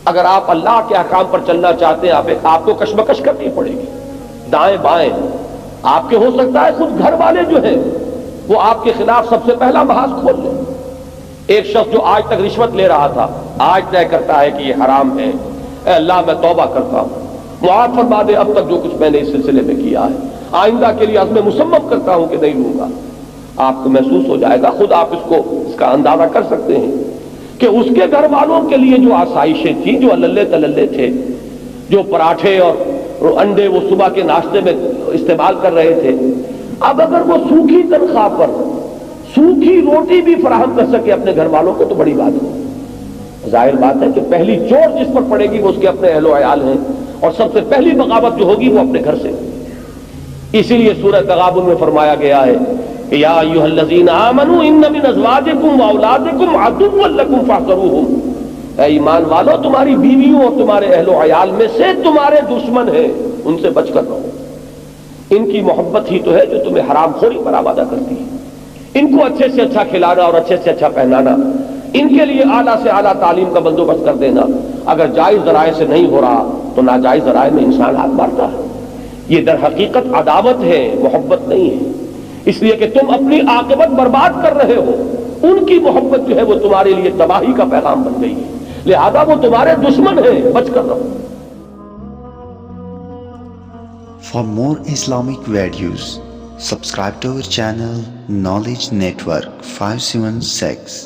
اگر آپ اللہ کے احکام پر چلنا چاہتے ہیں آپ کو کشمکش کرنی پڑے گی، دائیں بائیں آپ کے ہو سکتا ہے خود گھر والے جو ہیں وہ آپ کے خلاف سب سے پہلا محاذ کھول لیں۔ ایک شخص جو آج تک رشوت لے رہا تھا آج طے کرتا ہے کہ یہ حرام ہے، اے اللہ میں توبہ کرتا ہوں، معاف فرما دے اب تک جو کچھ میں نے اس سلسلے میں کیا ہے، آئندہ کے لیے عزم مصمم کرتا ہوں کہ نہیں لوں گا۔ آپ کو محسوس ہو جائے گا، خود آپ اس کا اندازہ کر سکتے ہیں کہ اس کے گھر والوں کے لیے جو آسائشیں تھیں، جو اللے تللے تھے، جو پراٹھے اور انڈے وہ صبح کے ناشتے میں استعمال کر رہے تھے، اب اگر وہ سوکھی تنخواہ پر سوکھی روٹی بھی فراہم کر سکے اپنے گھر والوں کو تو بڑی بات ہے۔ ظاہر بات ہے کہ پہلی چوٹ جس پر پڑے گی وہ اس کے اپنے اہل و عیال ہیں، اور سب سے پہلی بغاوت جو ہوگی وہ اپنے گھر سے۔ اسی لیے سورہ تغابن میں فرمایا گیا ہے کہ یا ایھا الذین آمنوا ان من ازواجکم واولادکم عدوا لکم فاحذروہم، اے ایمان والو تمہاری بیویوں اور تمہارے اہل و عیال میں سے تمہارے دشمن ہیں، ان سے بچ کر رہو۔ ان کی محبت ہی تو ہے جو تمہیں حرام خوری پر آمادہ کرتی ہے۔ ان کو اچھے سے اچھا کھلانا اور اچھے سے اچھا پہنانا، ان کے لیے اعلیٰ سے اعلیٰ تعلیم کا بندوبست کر دینا، اگر جائز ذرائع سے نہیں ہو رہا تو ناجائز ذرائع میں انسان ہاتھ مارتا ہے۔ یہ در حقیقت عداوت ہے، محبت نہیں ہے، اس لیے کہ تم اپنی عاقبت برباد کر رہے ہو۔ ان کی محبت جو ہے وہ تمہارے لیے تباہی کا پیغام بن گئی ہے، لہذا وہ تمہارے دشمن ہیں، بچ کر رہو۔ For more Islamic videos, subscribe to our channel Knowledge Network 576.